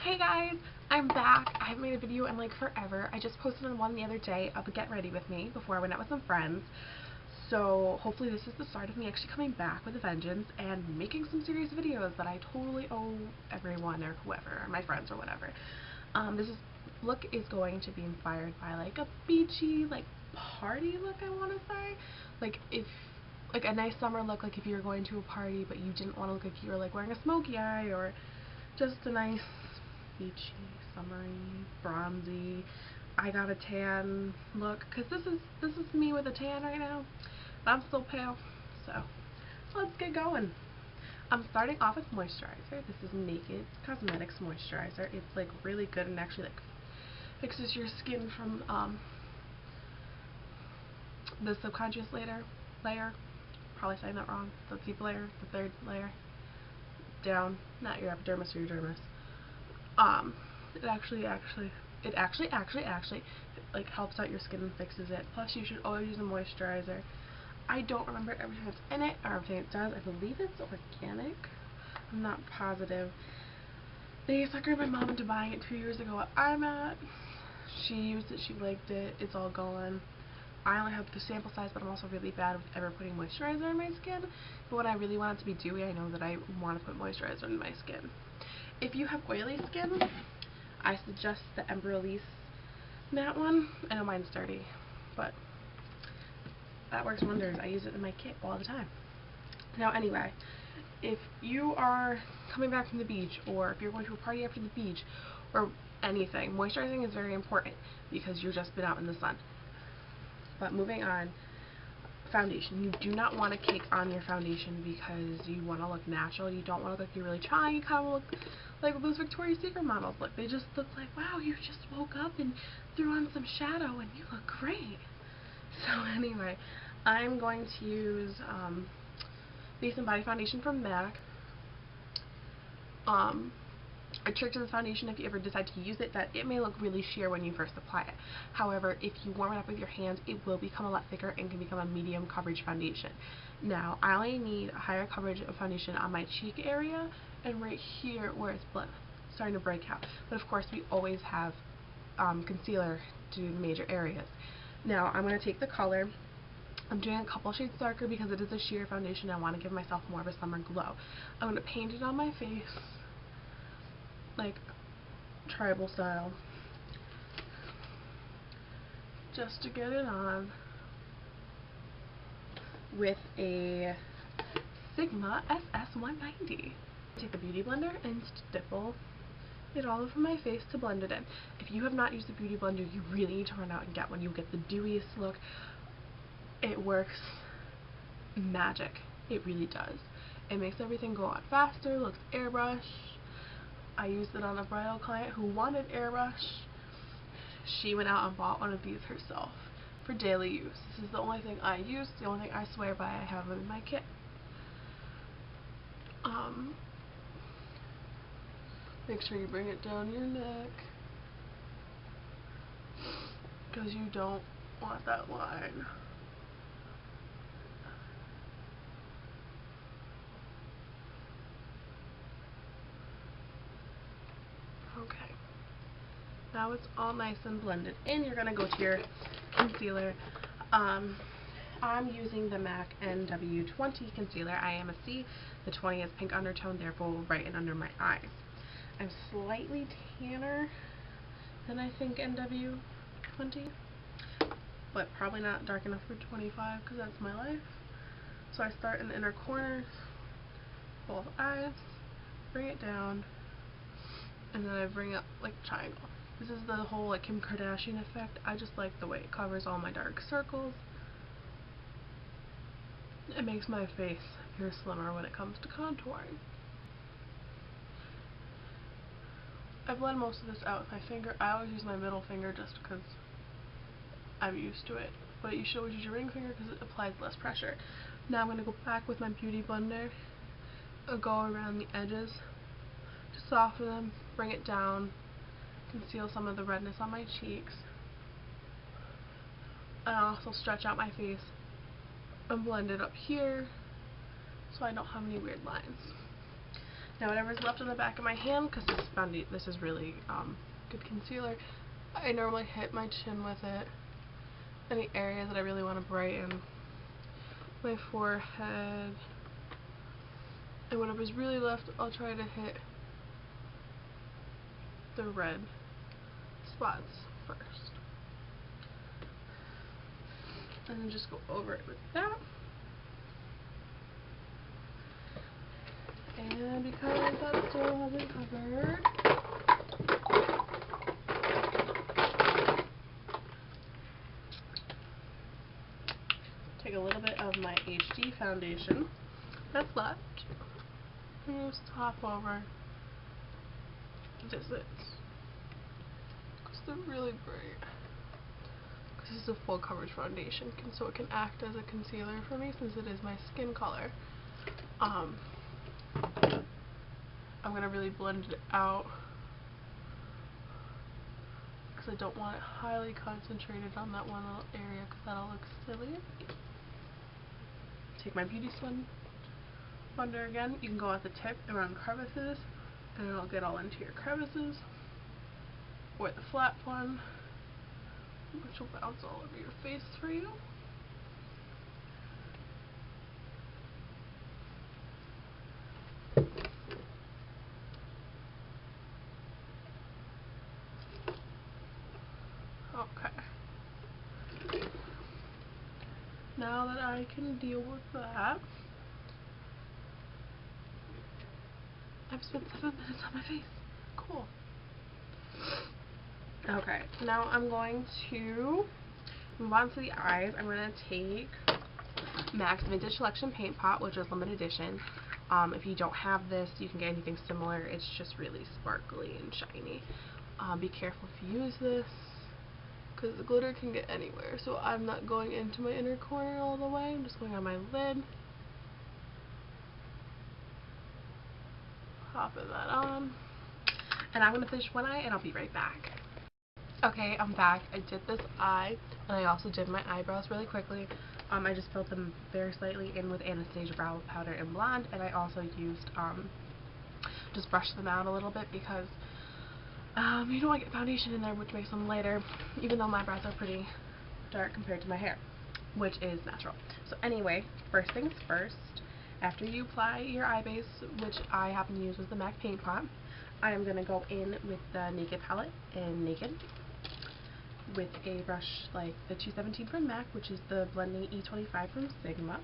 Hey guys, I'm back. I haven't made a video in like forever. I just posted one the other day of a get ready with me before I went out with some friends. So hopefully this is the start of me actually coming back with a vengeance and making some serious videos that I totally owe everyone or whoever, or my friends or whatever. This look is going to be inspired by like a beachy, like party look, I want to say. Like a nice summer look, like if you were going to a party but you didn't want to look like you were like wearing a smoky eye, or just a nice beachy, summery, bronzy, I got a tan look, because this is me with a tan right now, but I'm still pale, so let's get going. I'm starting off with moisturizer. This is Naked Cosmetics moisturizer. It's like really good and actually like fixes your skin from the subconscious layer, probably saying that wrong, the deep layer, the third layer down, not your epidermis or your dermis. It actually like helps out your skin and fixes it. Plus you should always use a moisturizer. I don't remember everything that's in it or everything it does. I believe it's organic. I'm not positive. They suckered my mom into buying it 2 years ago at IMAT. She used it, she liked it, it's all gone. I only have the sample size, but I'm also really bad with ever putting moisturizer in my skin. But when I really want it to be dewy, I know that I want to put moisturizer in my skin. If you have oily skin, I suggest the Embryolisse matte one. I know mine's dirty, but that works wonders. I use it in my kit all the time. Now anyway, if you are coming back from the beach, or if you're going to a party after the beach, or anything, moisturizing is very important because you've just been out in the sun. But moving on, foundation. You do not want to cake on your foundation because you want to look natural. You don't want to look like you're really trying. You kind of look like those Victoria's Secret models look. They just look like, wow, you just woke up and threw on some shadow and you look great. So anyway, I'm going to use Face and Body Foundation from MAC. A trick to this foundation, if you ever decide to use it, that it may look really sheer when you first apply it. However, if you warm it up with your hands, it will become a lot thicker and can become a medium coverage foundation. Now, I only need a higher coverage of foundation on my cheek area and right here where it's starting to break out. But of course, we always have concealer to do the major areas. Now, I'm going to take the color. I'm doing a couple shades darker because it is a sheer foundation. I want to give myself more of a summer glow. I'm going to paint it on my face, like tribal style, just to get it on with a Sigma SS190. Take a beauty blender and stipple it all over my face to blend it in. If you have not used a beauty blender, you really need to run out and get one. You'll get the dewiest look. It works magic. It really does. It makes everything go on faster, looks airbrush. I used it on a bridal client who wanted airbrush. She went out and bought one of these herself for daily use. This is the only thing I use, the only thing I swear by. I have them in my kit. Make sure you bring it down your neck because you don't want that line. Okay. Now it's all nice and blended in. You're going to go to your concealer. I'm using the MAC NW20 concealer. I am a C. The 20 is pink undertone, therefore will brighten under my eyes. I'm slightly tanner than I think NW20, but probably not dark enough for 25 because that's my life. So I start in the inner corners, both eyes, bring it down, and then I bring up like a triangle. This is the whole like Kim Kardashian effect. I just like the way it covers all my dark circles. It makes my face appear slimmer when it comes to contouring. I blend most of this out with my finger. I always use my middle finger just because I'm used to it. But you should always use your ring finger because it applies less pressure. Now I'm going to go back with my beauty blender and go around the edges to soften them, bring it down, conceal some of the redness on my cheeks, and also stretch out my face and blend it up here so I don't have any weird lines. Now whatever's left on the back of my hand, because this is really good concealer, I normally hit my chin with it. Any areas that I really want to brighten, my forehead, and whatever's really left, I'll try to hit the red spots first. And then just go over it with that. And because that still hasn't covered, take a little bit of my HD foundation that's left and just top over this. Because they're really bright. This is a full coverage foundation, so it can act as a concealer for me since it is my skin color. I'm going to really blend it out because I don't want it highly concentrated on that one little area because that'll look silly. Take my beauty blender again. You can go at the tip around crevices and it'll get all into your crevices, or the flat one, which will bounce all over your face for you. Okay. Now that I can deal with that, I've spent 7 minutes on my face. Cool. Okay, now I'm going to move on to the eyes. I'm going to take MAC's Vintage Selection Paint Pot, which is limited edition. If you don't have this, you can get anything similar. It's just really sparkly and shiny. Be careful if you use this, because the glitter can get anywhere. So I'm not going into my inner corner all the way. I'm just going on my lid. Popping that on. And I'm going to finish one eye and I'll be right back. Okay, I'm back. I did this eye and I also did my eyebrows really quickly. I just filled them very slightly in with Anastasia Brow Powder and Blonde, and I also used, just brushed them out a little bit because you don't want to get foundation in there, which makes them lighter, even though my brows are pretty dark compared to my hair, which is natural. So anyway, first things first, after you apply your eye base, which I happen to use with the MAC Paint Pot, I am going to go in with the Naked palette in Naked with a brush like the 217 from MAC, which is the Blending E25 from Sigma.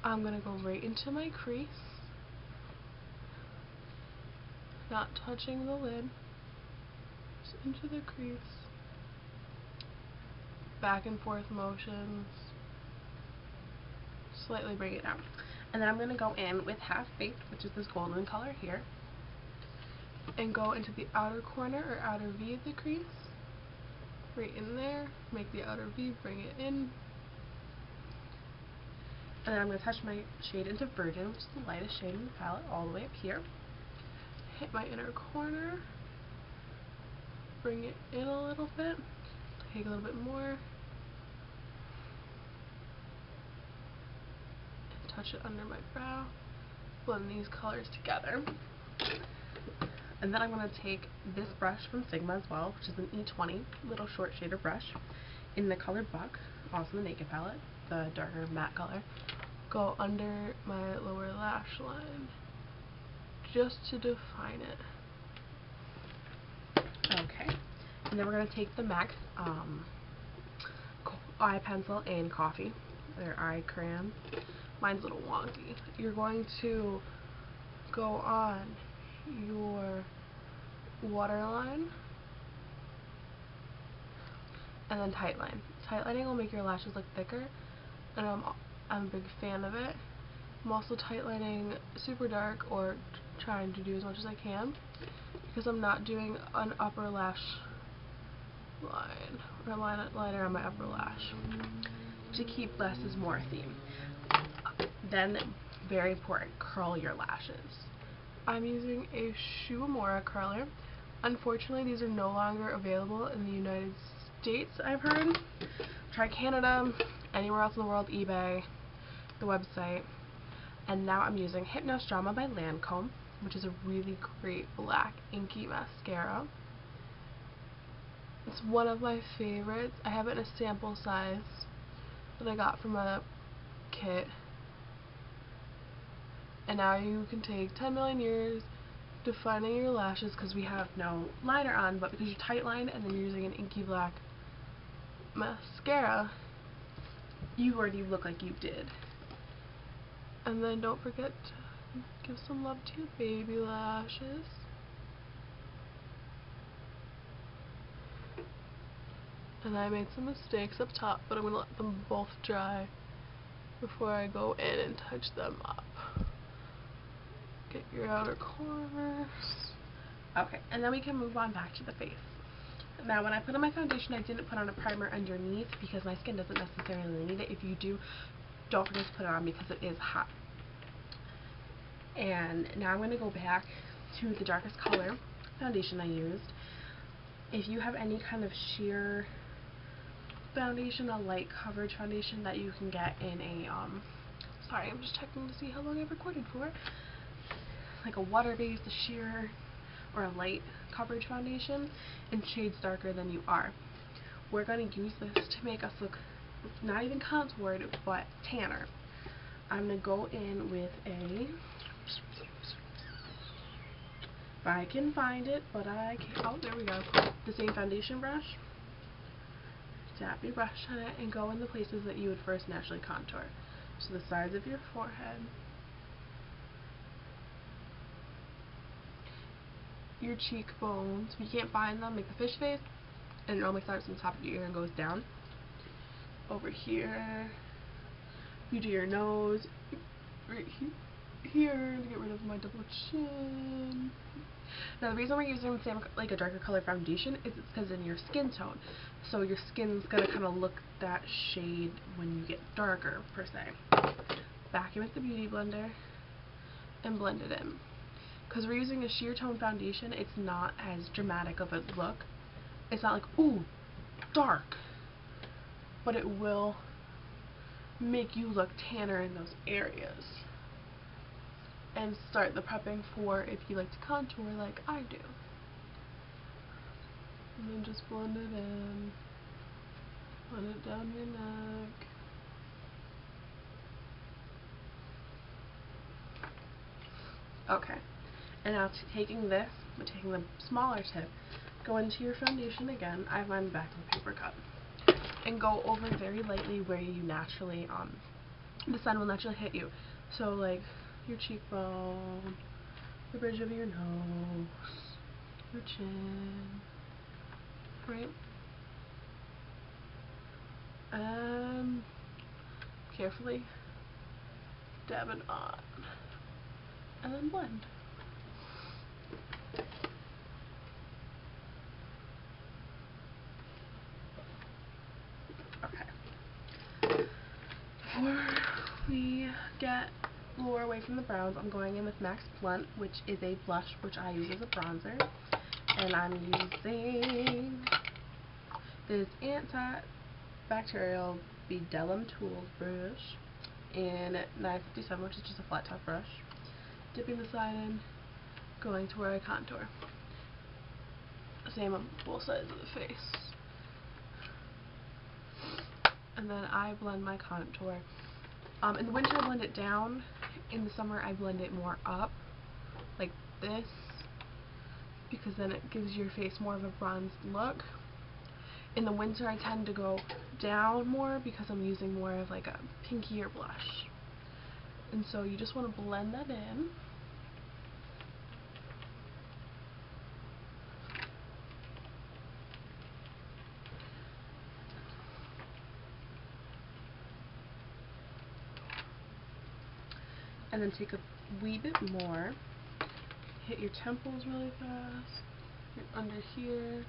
I'm going to go right into my crease, not touching the lid, just into the crease, back and forth motions, slightly bring it down. And then I'm going to go in with Half Baked, which is this golden color here, and go into the outer corner or outer V of the crease, right in there, make the outer V, bring it in, and then I'm going to touch my shade into Virgin, which is the lightest shade in the palette, all the way up here, hit my inner corner, bring it in a little bit, take a little bit more, and touch it under my brow, blend these colors together. And then I'm going to take this brush from Sigma as well, which is an E20 little short shader brush in the color Buck, also the Naked palette, the darker matte color. Go under my lower lash line just to define it. Okay, and then we're going to take the MAC eye pencil in Coffee, their eye crayon. Mine's a little wonky. You're going to go on your waterline and then tightline. Tightlining will make your lashes look thicker, and I'm a big fan of it. I'm also tightlining super dark, or trying to do as much as I can, because I'm not doing an upper lash line or liner on my upper lash to keep less is more theme. Then, very important, curl your lashes. I'm using a Shuamora curler. Unfortunately, these are no longer available in the United States, I've heard. Try Canada, anywhere else in the world, eBay, the website. And now I'm using Hypnos Drama by Lancome. which is a really great black inky mascara. It's one of my favorites. I have it in a sample size that I got from a kit. And now you can take 10 million years defining your lashes because we have no liner on, but because you tight line and then you're using an inky black mascara, you already look like you did. And then don't forget to give some love to your baby lashes. And I made some mistakes up top, but I'm going to let them both dry before I go in and touch them up. Get your outer corners. Okay, and then we can move on back to the face. Now when I put on my foundation, I didn't put on a primer underneath because my skin doesn't necessarily need it. If you do, don't forget to put it on because it is hot. And now I'm going to go back to the darkest color foundation I used. If you have any kind of sheer foundation, a light coverage foundation that you can get in a, sorry, I'm just checking to see how long I've recorded for. Like a water-based, a sheer, or a light coverage foundation in shades darker than you are. We're going to use this to make us look not even contoured, but tanner. I'm going to go in with a, if I can find it, but I can't, oh there we go, the same foundation brush. Tap your brush on it and go in the places that you would first naturally contour. So the sides of your forehead, your cheekbones. If you can't find them, make the fish face, and it normally starts on the top of your ear and goes down. Over here, you do your nose, right here to get rid of my double chin. Now the reason we're using the same, like a darker color foundation is it's because in your skin tone. So your skin's going to kind of look that shade when you get darker, per se. Back in with the Beauty Blender and blend it in. Because we're using a sheer tone foundation, it's not as dramatic of a look. It's not like, ooh, dark. But it will make you look tanner in those areas. And start the prepping for if you like to contour like I do. And then just blend it in. Blend it down your neck. Okay. And now taking this, I'm taking the smaller tip, go into your foundation again. I have mine back in the paper cup. And go over very lightly where you naturally, the sun will naturally hit you. So like your cheekbone, the bridge of your nose, your chin, right? Carefully dab it on, and then blend. Okay. Before we get lower away from the browns, I'm going in with Max Blunt, which is a blush which I use as a bronzer, and I'm using this antibacterial Bedelum Tools brush in 957, which is just a flat top brush, dipping the side in, going to where I contour. Same on both sides of the face. And then I blend my contour. In the winter I blend it down, in the summer I blend it more up, like this, because then it gives your face more of a bronzed look. In the winter I tend to go down more because I'm using more of like a pinkier blush. And so you just want to blend that in. And then take a wee bit more, hit your temples really fast, your under here,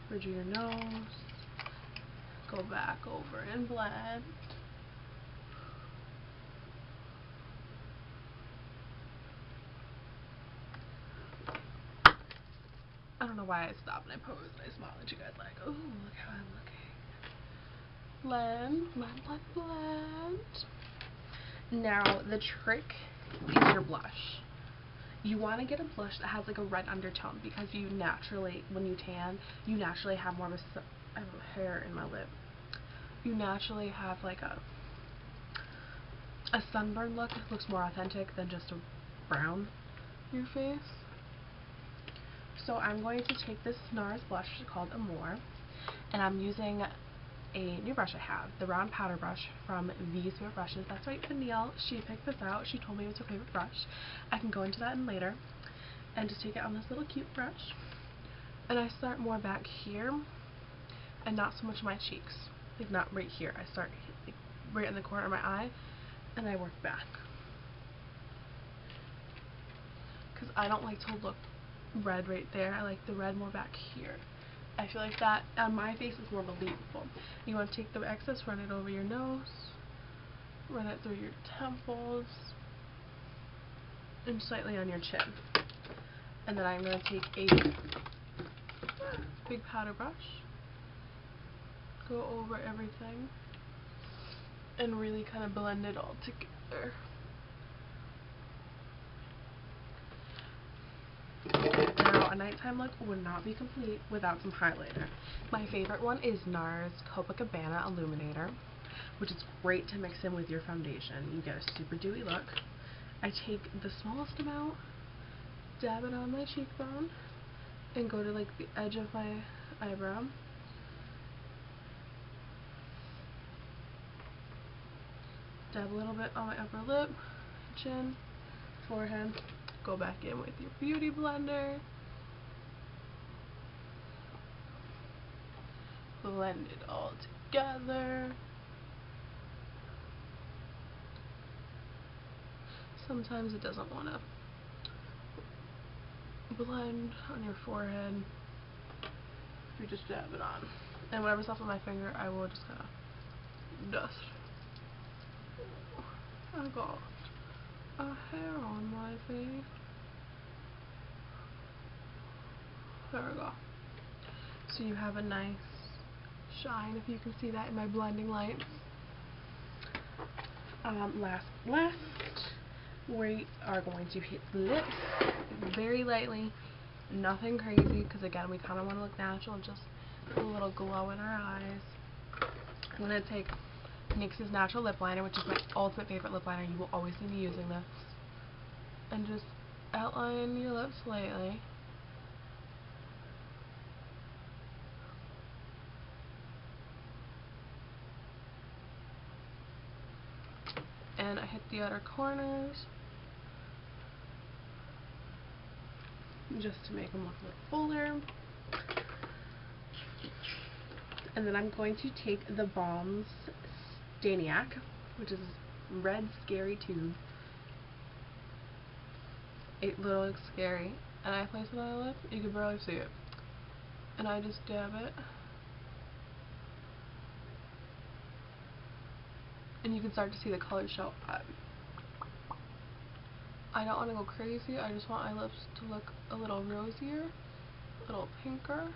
bridge of your nose, go back over and blend. I don't know why I stopped and I posed and I smiled at you guys like, oh, look how I'm looking. Blend, blend, blend, blend. Now the trick is your blush. You want to get a blush that has like a red undertone, because you naturally, when you tan, you naturally have more of a, I have a hair in my lip. You naturally have like a sunburn look. It looks more authentic than just a brown in your face. So I'm going to take this NARS blush called Amore, and I'm using a new brush I have, the round powder brush from V's Favorite Brushes. That's right, Vanille. She picked this out. She told me it was her favorite brush. I can go into that in later. And just take it on this little cute brush. And I start more back here, and not so much my cheeks. Like not right here. I start like right in the corner of my eye, and I work back. Because I don't like to look red right there. I like the red more back here. I feel like that on my face is more believable. You want to take the excess, run it over your nose, run it through your temples, and slightly on your chin. And then I'm going to take a big powder brush, go over everything, and really kind of blend it all together. Now, a nighttime look would not be complete without some highlighter. My favorite one is NARS Copacabana Illuminator, which is great to mix in with your foundation. You get a super dewy look. I take the smallest amount, dab it on my cheekbone, and go to like the edge of my eyebrow. Dab a little bit on my upper lip, chin, forehead. Go back in with your beauty blender. Blend it all together. Sometimes it doesn't want to blend on your forehead. You just dab it on. And whatever's left on my finger, I will just kind of dust. I got a hair on my face. There we go. So you have a nice shine, if you can see that in my blending lights. Last, we are going to hit the lips very lightly, nothing crazy, because again, we kind of want to look natural, just a little glow in our eyes. I'm going to take NYX's Natural Lip Liner, which is my ultimate favorite lip liner. You will always see me using this. And just outline your lips lightly. And I hit the outer corners just to make them look a little fuller. And then I'm going to take the Balm's Staniac, which is red scary tube. It literally looks scary. And I place it on my lip. You can barely see it. And I just dab it. And you can start to see the colors show up. I don't want to go crazy. I just want my lips to look a little rosier, a little pinker.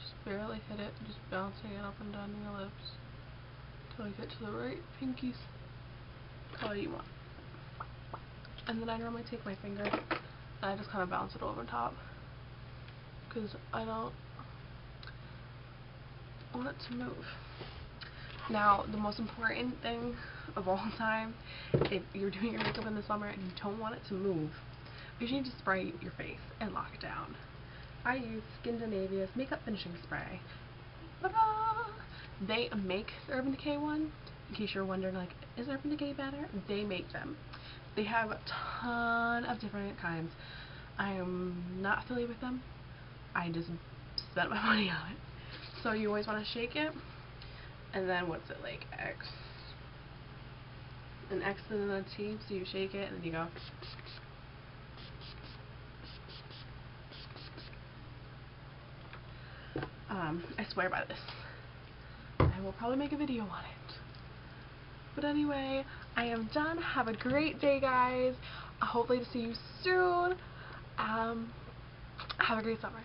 Just barely hit it, just bouncing it up and down your lips until you get to the right pinky color you want. And then I normally take my finger and I just kind of bounce it over top, because I don't want it to move. Now, the most important thing of all time, if you're doing your makeup in the summer and you don't want it to move, you need to spray your face and lock it down. I use Skindinavia's Makeup Finishing Spray. They make the Urban Decay one. In case you're wondering, like, is Urban Decay better? They make them. They have a ton of different kinds. I am not affiliated with them. I just spent my money on it. So you always want to shake it, and then what's it like, an X and then a T, so you shake it and then you go. I swear by this. I will probably make a video on it. But anyway, I am done. Have a great day, guys. Hopefully to see you soon. Have a great summer.